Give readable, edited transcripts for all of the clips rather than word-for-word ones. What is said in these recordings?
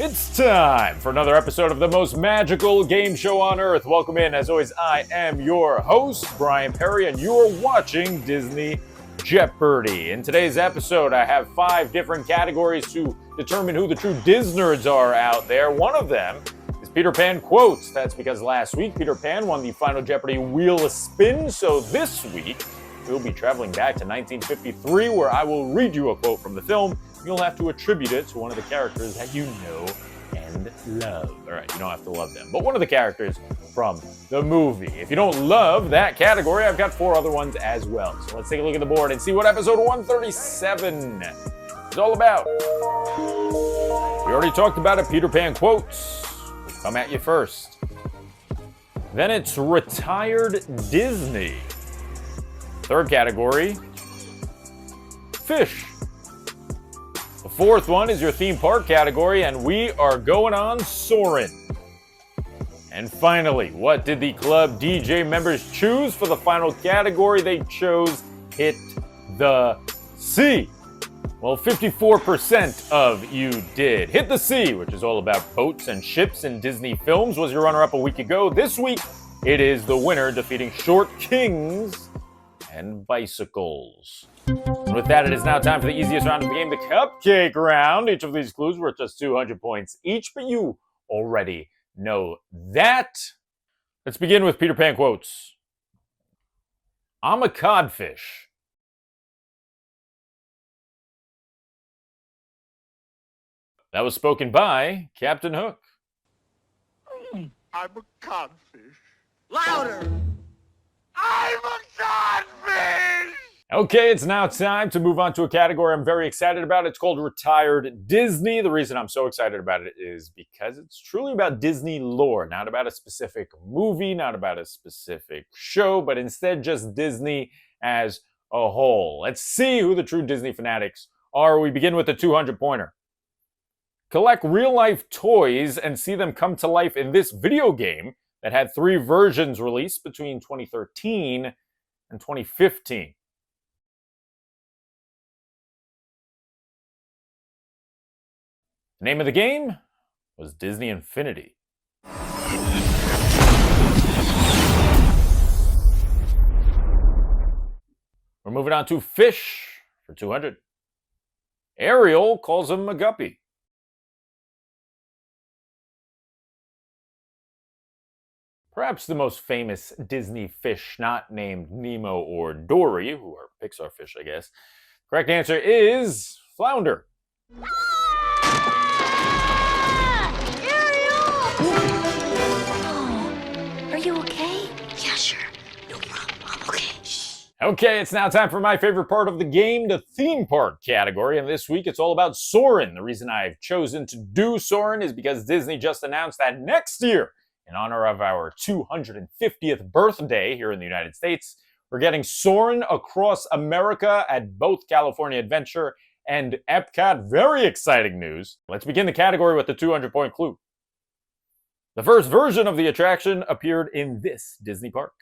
It's time for another episode of the most magical game show on earth. Welcome in. As always, I am your host, Bryan Perri, and you're watching Disney Jeopardy. In today's episode, I have 5 different categories to determine who the true Disnerds are out there. One of them is Peter Pan quotes. That's because last week, Peter Pan won the final Jeopardy Wheel of Spin. So this week, we'll be traveling back to 1953, where I will read you a quote from the film. You'll have to attribute it to one of the characters that you know and love. All right, you don't have to love them, but one of the characters from the movie. If you don't love that category, I've got 4 other ones as well. So let's take a look at the board and see what episode 137 is all about. We already talked about it, Peter Pan quotes. We'll come at you first. Then it's retired Disney. Third category, fish. The 4th one is your theme park category, and we are going on Soarin'. And finally, what did the club DJ members choose for the final category? They chose Hit the Sea. Well, 54% of you did. Hit the Sea, which is all about boats and ships in Disney films, was your runner-up a week ago. This week, it is the winner defeating Short Kings and Bicycles. And with that, it is now time for the easiest round of the game, the Cupcake Round. Each of these clues were just 200 points each, but you already know that. Let's begin with Peter Pan quotes. I'm a codfish. That was spoken by Captain Hook. I'm a codfish. Louder! I'm a codfish! Okay, it's now time to move on to a category I'm very excited about. It's called Retired Disney. The reason I'm so excited about it is because it's truly about Disney lore, not about a specific movie, not about a specific show, but instead just Disney as a whole. Let's see who the true Disney fanatics are. We begin with the 200-pointer. Collect real-life toys and see them come to life in this video game that had 3 versions released between 2013 and 2015. The name of the game was Disney Infinity. We're moving on to fish for 200. Ariel calls him a guppy. Perhaps the most famous Disney fish not named Nemo or Dory, who are Pixar fish, I guess. Correct answer is flounder. Are you okay? Yeah, sure. No problem. I'm okay. Okay, it's now time for my favorite part of the game, the theme park category. And this week it's all about Soarin'. The reason I've chosen to do Soarin' is because Disney just announced that next year, in honor of our 250th birthday here in the United States, we're getting Soarin' across America at both California Adventure and EPCOT. Very exciting news. Let's begin the category with the 200-point clue. The first version of the attraction appeared in this Disney park.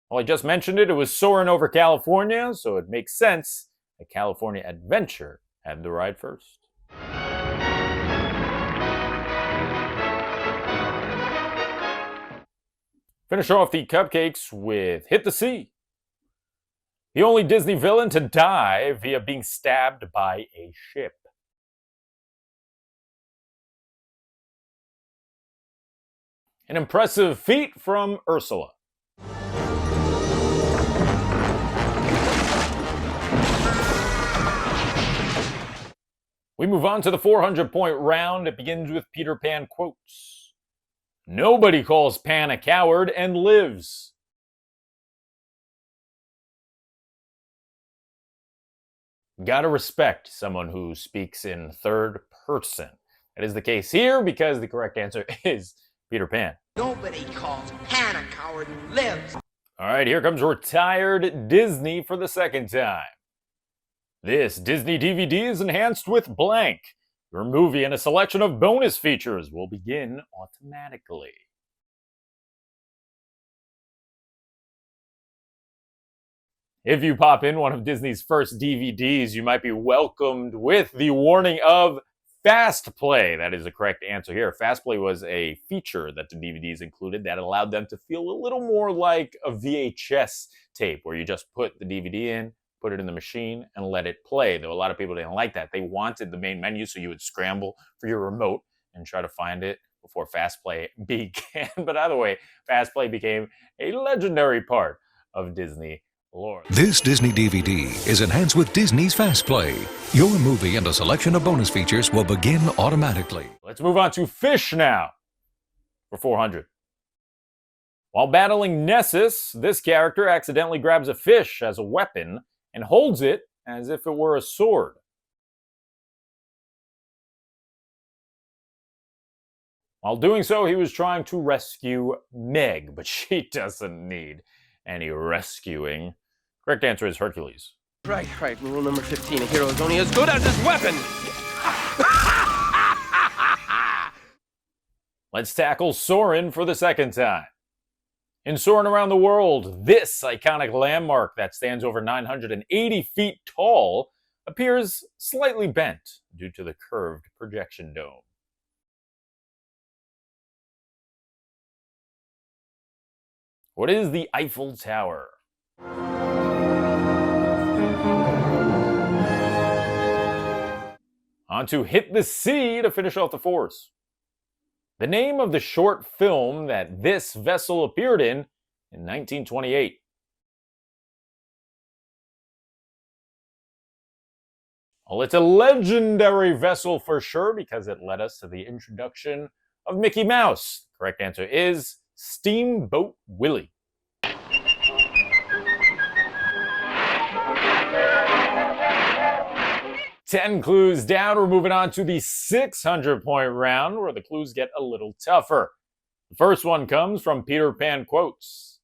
Well, I just mentioned it. It was Soarin' over California, so it makes sense that California Adventure had the ride first. Finish off the cupcakes with Hit the Sea. The only Disney villain to die via being stabbed by a ship. An impressive feat from Ursula. We move on to the 400-point round. It begins with Peter Pan quotes. Nobody calls Pan a coward and lives. Gotta respect someone who speaks in third person. That is the case here because the correct answer is Peter Pan. Nobody calls Pan a coward and lives. All right, here comes Retired Disney for the second time. This Disney DVD is enhanced with blank. Your movie and a selection of bonus features will begin automatically. If you pop in one of Disney's first DVDs, you might be welcomed with the warning of Fast Play. That is the correct answer here. Fast Play was a feature that the DVDs included that allowed them to feel a little more like a VHS tape, where you just put the DVD in, put it in the machine, and let it play. Though a lot of people didn't like that. They wanted the main menu, so you would scramble for your remote and try to find it before Fast Play began. But either way, Fast Play became a legendary part of Disney lore. This Disney DVD is enhanced with Disney's Fast Play. Your movie and a selection of bonus features will begin automatically. Let's move on to Fish now for 400. While battling Nessus, this character accidentally grabs a fish as a weapon and holds it as if it were a sword. While doing so, he was trying to rescue Meg, but she doesn't need any rescuing. Correct answer is Hercules. Right. Rule number 15. A hero is only as good as his weapon. Let's tackle Soarin for the second time. In Soarin' Around the World, this iconic landmark that stands over 980 feet tall appears slightly bent due to the curved projection dome. What is the Eiffel Tower? On to Hit the Sea to finish off the fours. The name of the short film that this vessel appeared in 1928. Well, it's a legendary vessel for sure because it led us to the introduction of Mickey Mouse. Correct answer is Steamboat Willie. 10 clues down. We're moving on to the 600-point round where the clues get a little tougher. The first one comes from Peter Pan Quotes.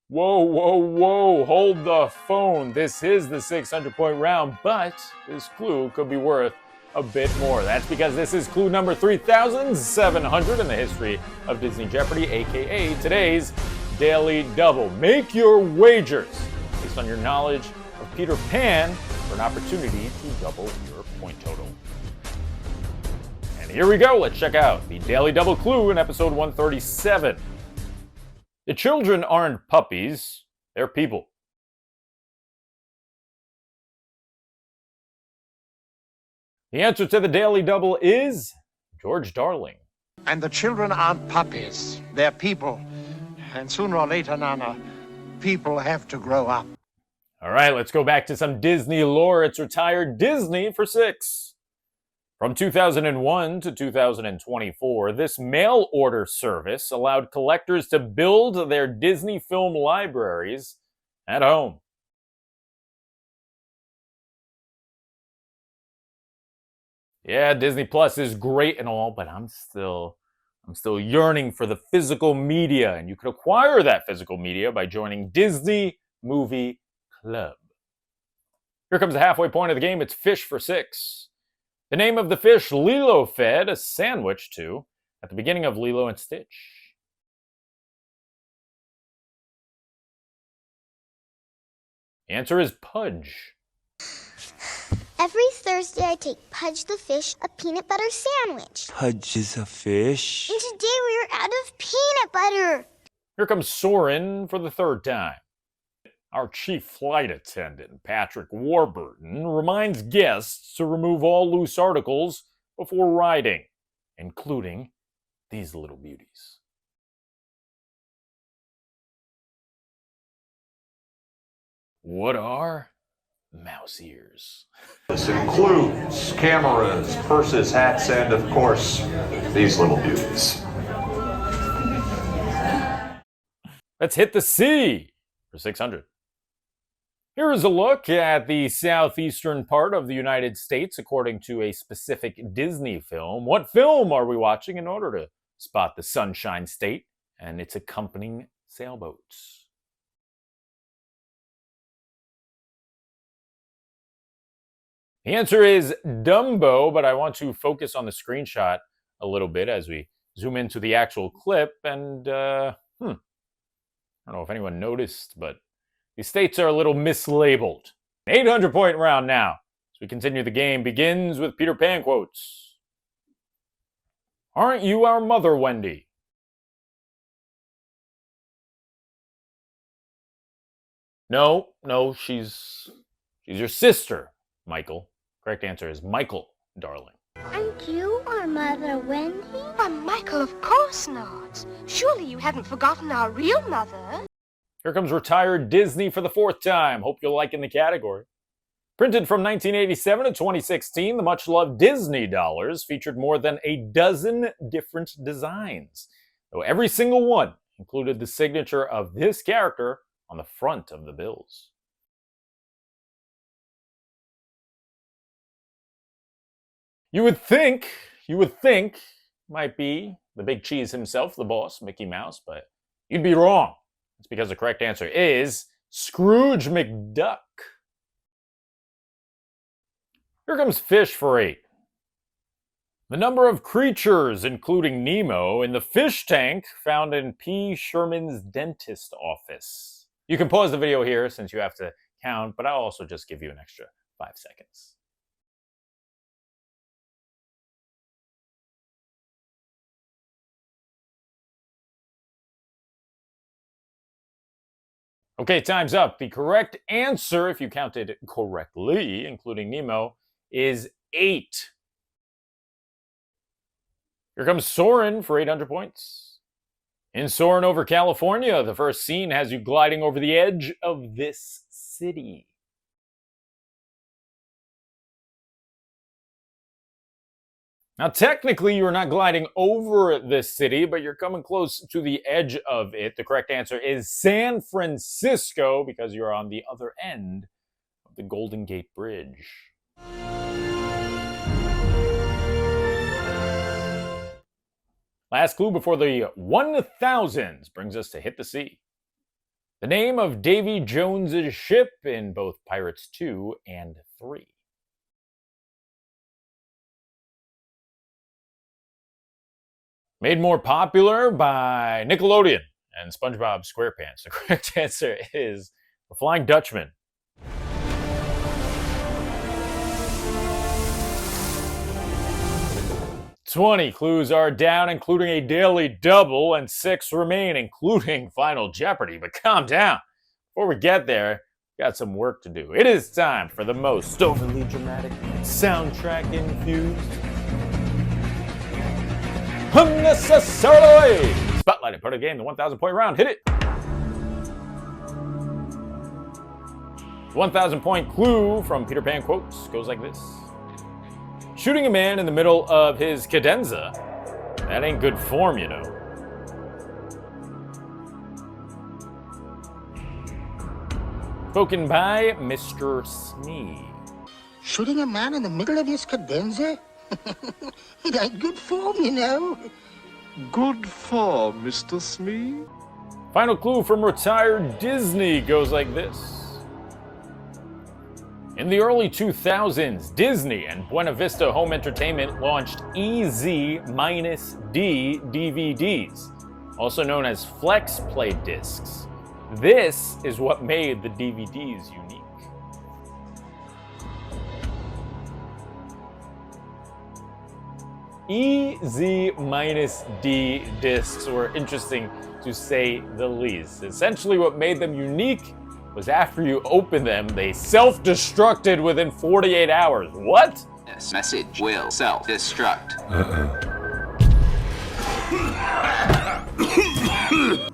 Whoa, hold the phone. This is the 600-point round, but this clue could be worth a bit more. That's because this is clue number 3,700 in the history of Disney Jeopardy, aka today's Daily Double. Make your wagers based on your knowledge of Peter Pan for an opportunity to double your point total. And here we go. Let's check out the Daily Double clue in episode 137. The children aren't puppies, they're people. The answer to the Daily Double is George Darling. And the children aren't puppies. They're people. And sooner or later, Nana, people have to grow up. All right, let's go back to some Disney lore. It's retired Disney for 6. From 2001 to 2024, this mail order service allowed collectors to build their Disney film libraries at home. Yeah, Disney Plus is great and all, but I'm still yearning for the physical media, and you can acquire that physical media by joining Disney Movie Club. Here comes the halfway point of the game. It's Fish for 6. The name of the fish Lilo fed a sandwich to at the beginning of Lilo and Stitch. The answer is Pudge. Every Thursday I take Pudge the fish a peanut butter sandwich. Pudge is a fish? And today we are out of peanut butter. Here comes Soarin for the third time. Our chief flight attendant, Patrick Warburton, reminds guests to remove all loose articles before riding, including these little beauties. What are mouse ears? This includes cameras, purses, hats, and of course, these little beauties. Let's hit the sea for 600. Here is a look at the southeastern part of the United States according to a specific Disney film. What film are we watching in order to spot the Sunshine State and its accompanying sailboats? The answer is Dumbo, but I want to focus on the screenshot a little bit as we zoom into the actual clip. And, I don't know if anyone noticed, but these states are a little mislabeled. 800-point round now. As we continue, the game begins with Peter Pan quotes. Aren't you our mother, Wendy? No, she's your sister, Michael. Correct answer is Michael, darling. Aren't you our mother, Wendy? Why, Michael, of course not. Surely you haven't forgotten our real mother. Here comes retired Disney for the 4th time. Hope you're liking the category. Printed from 1987 to 2016, the much-loved Disney dollars featured more than a dozen different designs, though every single one included the signature of this character on the front of the bills. You would think might be the big cheese himself, the boss, Mickey Mouse, but you'd be wrong. It's because the correct answer is Scrooge McDuck. Here comes fish for 8. The number of creatures, including Nemo, in the fish tank found in P. Sherman's dentist office. You can pause the video here since you have to count, but I'll also just give you an extra 5 seconds. Okay, time's up. The correct answer, if you counted correctly, including Nemo, is 8. Here comes Soarin for 800 points. In Soarin' over California, the first scene has you gliding over the edge of this city. Now, technically, you're not gliding over this city, but you're coming close to the edge of it. The correct answer is San Francisco, because you're on the other end of the Golden Gate Bridge. Last clue before the 1000s brings us to Hit the Sea. The name of Davy Jones's ship in both Pirates 2 and 3. Made more popular by Nickelodeon and SpongeBob SquarePants. The correct answer is The Flying Dutchman. "20 clues are down, including a daily double, and 6 remain, including Final Jeopardy." But calm down. Before we get there, we got some work to do. It is time for the most overly dramatic, soundtrack-infused, unnecessarily spotlighted part of the game, the 1,000-point round. Hit it! The 1,000-point clue from Peter Pan quotes goes like this. Shooting a man in the middle of his cadenza, that ain't good form, you know. Spoken by Mr. Smee. Shooting a man in the middle of his cadenza? It ain't good form, you know. Good form, Mr. Smee. Final clue from retired Disney goes like this. In the early 2000s, Disney and Buena Vista Home Entertainment launched EZ-D DVDs, also known as Flex Play discs. This is what made the DVDs unique. EZ-D discs were interesting to say the least. Essentially, what made them unique was after you open them, they self-destructed within 48 hours. What? This message will self-destruct.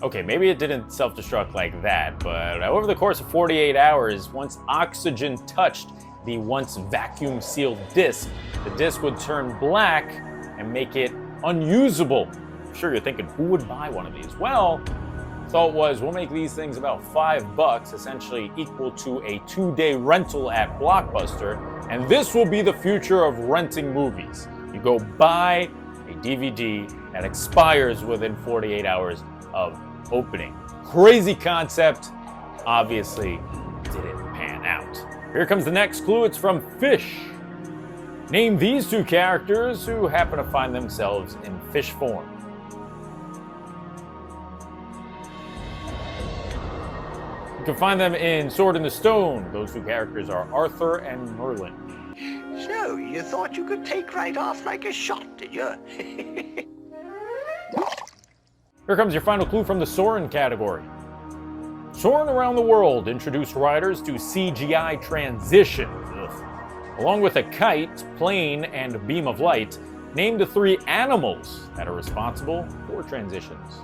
Okay, maybe it didn't self-destruct like that, but over the course of 48 hours, once oxygen touched the once vacuum-sealed disc, the disc would turn black and make it unusable. I'm sure you're thinking, who would buy one of these? Well, thought was, we'll make these things about $5, essentially equal to a 2-day rental at Blockbuster, and this will be the future of renting movies. You go buy a DVD that expires within 48 hours of opening. Crazy concept, obviously didn't pan out. Here comes the next clue, it's from Fish. Name these 2 characters who happen to find themselves in fish form. can find them in Sword in the Stone. Those two characters are Arthur and Merlin. So, you thought you could take right off like a shot, did you? Here comes your final clue from the Soarin category. Soarin' around the world introduced riders to CGI transitions. Along with a kite, plane, and a beam of light, name the three animals that are responsible for transitions.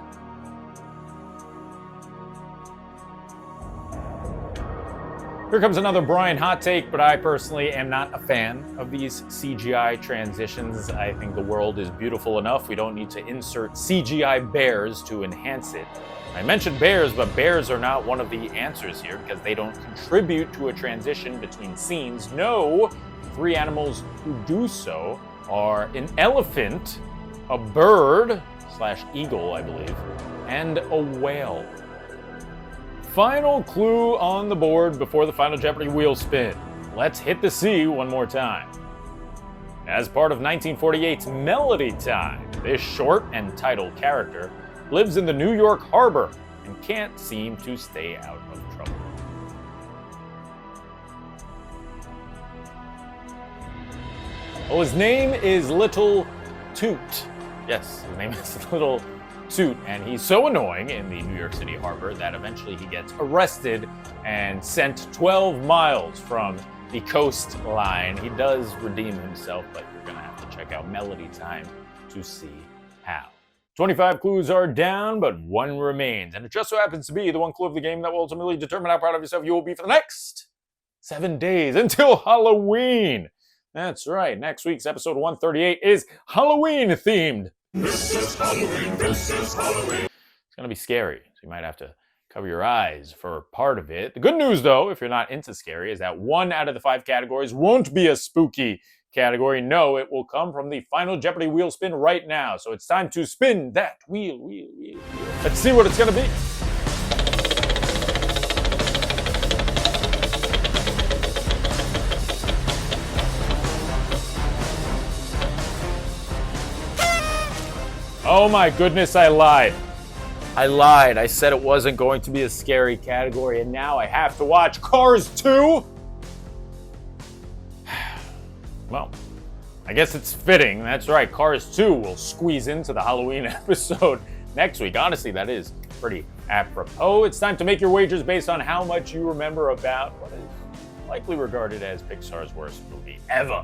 Here comes another Bryan hot take, but I personally am not a fan of these CGI transitions. I think the world is beautiful enough. We don't need to insert CGI bears to enhance it. I mentioned bears, but bears are not one of the answers here because they don't contribute to a transition between scenes. No, three animals who do so are an elephant, a bird / eagle, I believe, and a whale. Final clue on the board before the final Jeopardy wheel spin. Let's hit the C one more time. As part of 1948's Melody Time, this short and titled character lives in the New York harbor and can't seem to stay out of trouble. Well, his name is Little Toot. Yes, his name is Little Toot, and he's so annoying in the New York City harbor that eventually he gets arrested and sent 12 miles from the coastline. He does redeem himself, but you're going to have to check out Melody Time to see how. 25 clues are down, but one remains, and it just so happens to be the one clue of the game that will ultimately determine how proud of yourself you will be for the next 7 days until Halloween. That's right, next week's episode 138 is Halloween themed. This is Halloween, this is Halloween. It's going to be scary, so you might have to cover your eyes for part of it. The good news, though, if you're not into scary, is that 1 out of the 5 categories won't be a spooky category. No, it will come from the final Jeopardy wheel spin right now. So it's time to spin that wheel. Let's see what it's going to be. Oh my goodness, I lied. I said it wasn't going to be a scary category, and now I have to watch Cars 2? Well, I guess it's fitting. That's right, Cars 2 will squeeze into the Halloween episode next week. Honestly, that is pretty apropos. It's time to make your wagers based on how much you remember about what is likely regarded as Pixar's worst movie ever.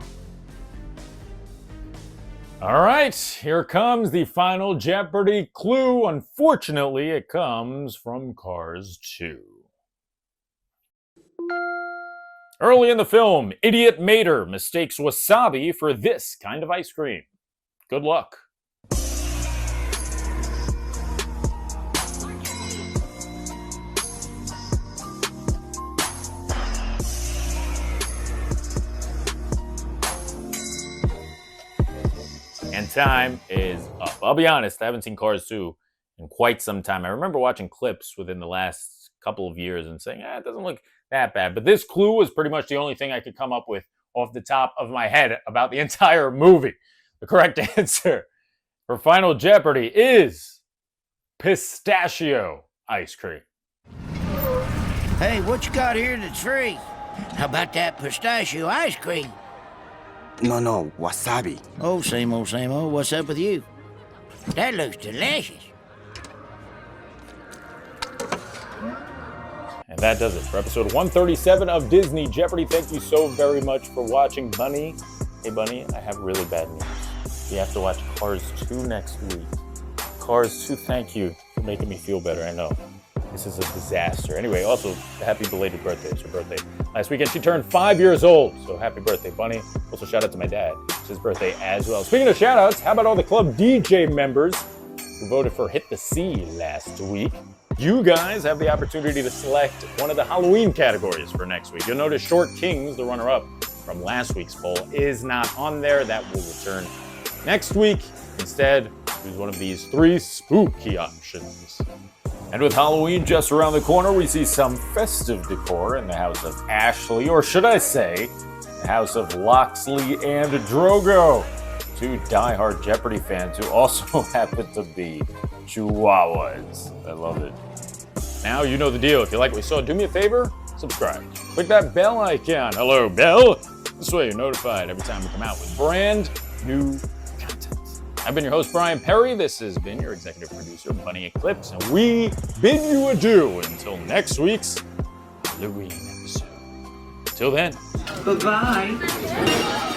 All right, here comes the final Jeopardy clue. Unfortunately, it comes from Cars 2. Early in the film, Idiot Mater mistakes wasabi for this kind of ice cream. Good luck. And time is up. I'll be honest, I haven't seen Cars 2 in quite some time. I remember watching clips within the last couple of years and saying, it doesn't look that bad. But this clue was pretty much the only thing I could come up with off the top of my head about the entire movie. The correct answer for Final Jeopardy is pistachio ice cream. Hey, what you got here that's free? How about that pistachio ice cream? No, wasabi. Oh, same old, same old. What's up with you? That looks delicious. And that does it for episode 137 of Disney Jeopardy. Thank you so very much for watching, Bunny. Hey, Bunny, I have really bad news. You have to watch Cars 2 next week. Cars 2, thank you for making me feel better. I know. This is a disaster. Anyway, also, happy belated birthday. It's her birthday last weekend. She turned 5 years old, so happy birthday, Bunny. Also, shout out to my dad. It's his birthday as well. Speaking of shout outs, how about all the Club DJ members who voted for Hit the C last week? You guys have the opportunity to select one of the Halloween categories for next week. You'll notice Short Kings, the runner-up from last week's poll, is not on there. That will return next week. Instead, choose one of these 3 spooky options. And with Halloween just around the corner, we see some festive decor in the house of Ashley, or should I say, the house of Loxley and Drogo, 2 diehard Jeopardy fans who also happen to be Chihuahuas. I love it. Now you know the deal. If you like what you saw, do me a favor, subscribe. Click that bell icon. Hello, bell. This way you're notified every time we come out with brand new content. I've been your host, Bryan Perri. This has been your executive producer, Bunny Eclipse, and we bid you adieu until next week's Halloween episode. Till then. Bye-bye.